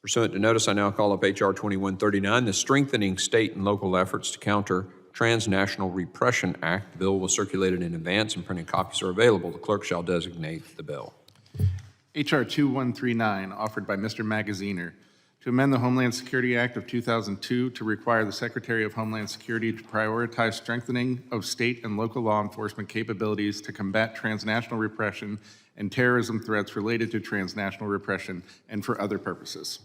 Pursuant to notice, I now call up H.R. 2139, the Strengthening State and Local Efforts to Counter Transnational Repression Act. The bill was circulated in advance and printed copies are available. The clerk shall designate the bill. H.R. 2139, offered by Mr. Magaziner, to amend the Homeland Security Act of 2002 to require the Secretary of Homeland Security to prioritize strengthening of state and local law enforcement capabilities to combat transnational repression and terrorism threats related to transnational repression and for other purposes.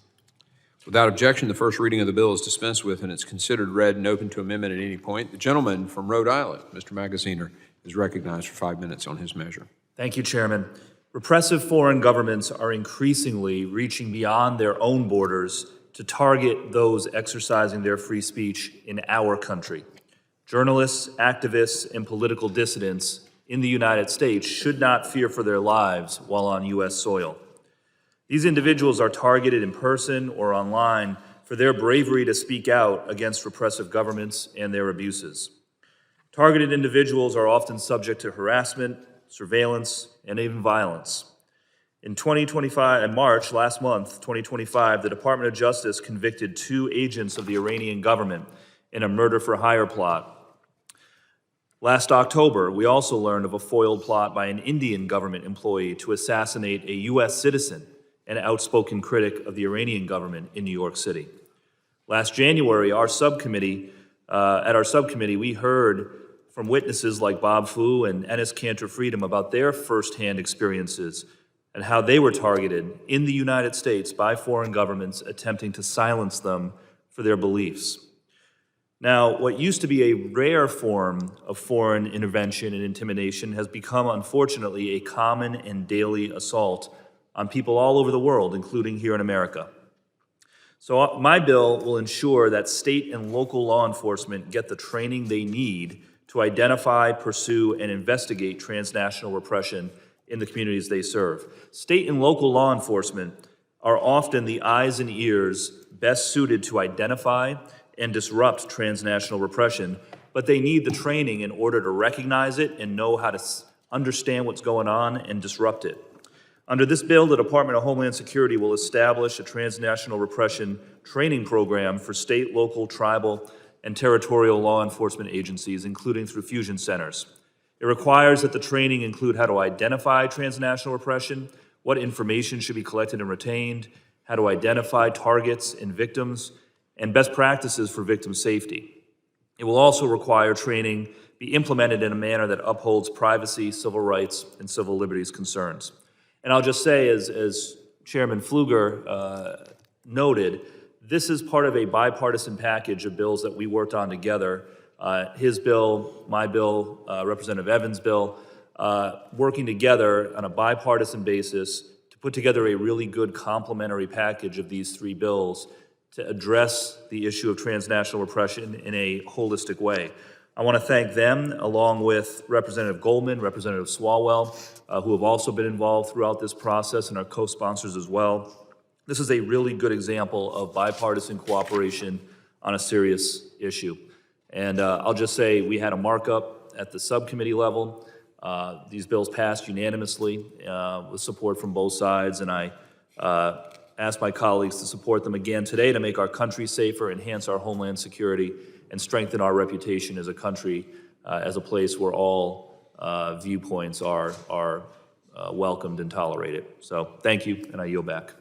Without objection, the first reading of the bill is dispensed with and it's considered read and open to amendment at any point. The gentleman from Rhode Island, Mr. Magaziner, is recognized for 5 minutes on his measure. Thank you, Chairman. Repressive foreign governments are increasingly reaching beyond their own borders to target those exercising their free speech in our country. Journalists, activists, and political dissidents in the United States should not fear for their lives while on U.S. soil. These individuals are targeted in person or online for their bravery to speak out against repressive governments and their abuses. Targeted individuals are often subject to harassment, surveillance, and even violence. In March, last month, 2025, the Department of Justice convicted 2 agents of the Iranian government in a murder-for-hire plot. Last October, we also learned of a foiled plot by an Indian government employee to assassinate a U.S. citizen, an outspoken critic of the Iranian government in New York City. Last January, at our subcommittee, we heard from witnesses like Bob Fu and Enes Kanter Freedom about their firsthand experiences and how they were targeted in the United States by foreign governments attempting to silence them for their beliefs. Now, what used to be a rare form of foreign intervention and intimidation has become, unfortunately, a common and daily assault on people all over the world, including here in America. So my bill will ensure that state and local law enforcement get the training they need to identify, pursue, and investigate transnational repression in the communities they serve. State and local law enforcement are often the eyes and ears best suited to identify and disrupt transnational repression, but they need the training in order to recognize it and know how to understand what's going on and disrupt it. Under this bill, the Department of Homeland Security will establish a transnational repression training program for state, local, tribal, and territorial law enforcement agencies, including through fusion centers. It requires that the training include how to identify transnational repression, what information should be collected and retained, how to identify targets and victims, and best practices for victim safety. It will also require training be implemented in a manner that upholds privacy, civil rights, and civil liberties concerns. And I'll just say, as Chairman Pfluger noted, this is part of a bipartisan package of bills that we worked on together. His bill, my bill, Representative Evans' bill, working together on a bipartisan basis to put together a really good complementary package of these 3 bills to address the issue of transnational repression in a holistic way. I want to thank them, along with Representative Goldman, Representative Swalwell, who have also been involved throughout this process and are co-sponsors as well. This is a really good example of bipartisan cooperation on a serious issue. And I'll just say we had a markup at the subcommittee level. These bills passed unanimously with support from both sides, and I ask my colleagues to support them again today to make our country safer, enhance our homeland security, and strengthen our reputation as a country, as a place where all viewpoints are welcomed and tolerated. So thank you, and I yield back.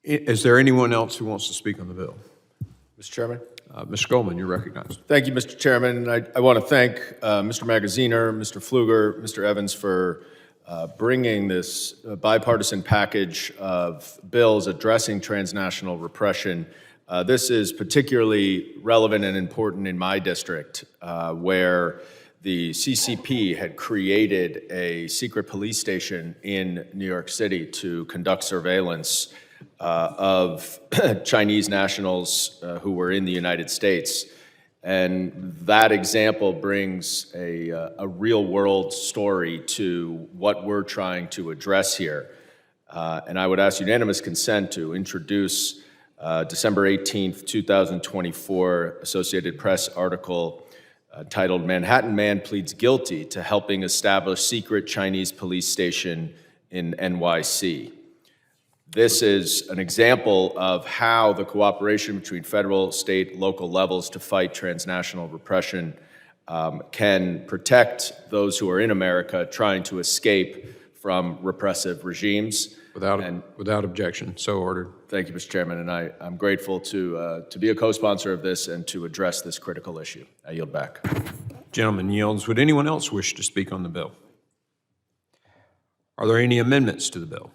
Is there anyone else who wants to speak on the bill? Mr. Chairman. Mr. Goldman, you're recognized. Thank you, Mr. Chairman. I want to thank Mr. Magaziner, Mr. Pfluger, Mr. Evans for bringing this bipartisan package of bills addressing transnational repression. This is particularly relevant and important in my district, where the CCP had created a secret police station in New York City to conduct surveillance of Chinese nationals who were in the United States. And that example brings a real-world story to what we're trying to address here. And I would ask unanimous consent to introduce December 18th, 2024 Associated Press article titled "Manhattan Man Pleads Guilty to Helping Establish Secret Chinese Police Station in NYC." This is an example of how the cooperation between federal, state, local levels to fight transnational repression can protect those who are in America trying to escape from repressive regimes. Without objection, so ordered. Thank you, Mr. Chairman, and I'm grateful to be a co-sponsor of this and to address this critical issue. I yield back. Gentleman yields. Would anyone else wish to speak on the bill? Are there any amendments to the bill?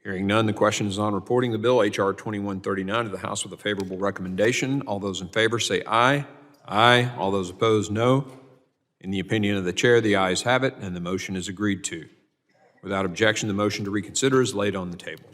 Hearing none, the question is on reporting the bill, H.R. 2139, to the House with a favorable recommendation. All those in favor say aye. Aye. All those opposed, no. In the opinion of the chair, the ayes have it, and the motion is agreed to. Without objection, the motion to reconsider is laid on the table.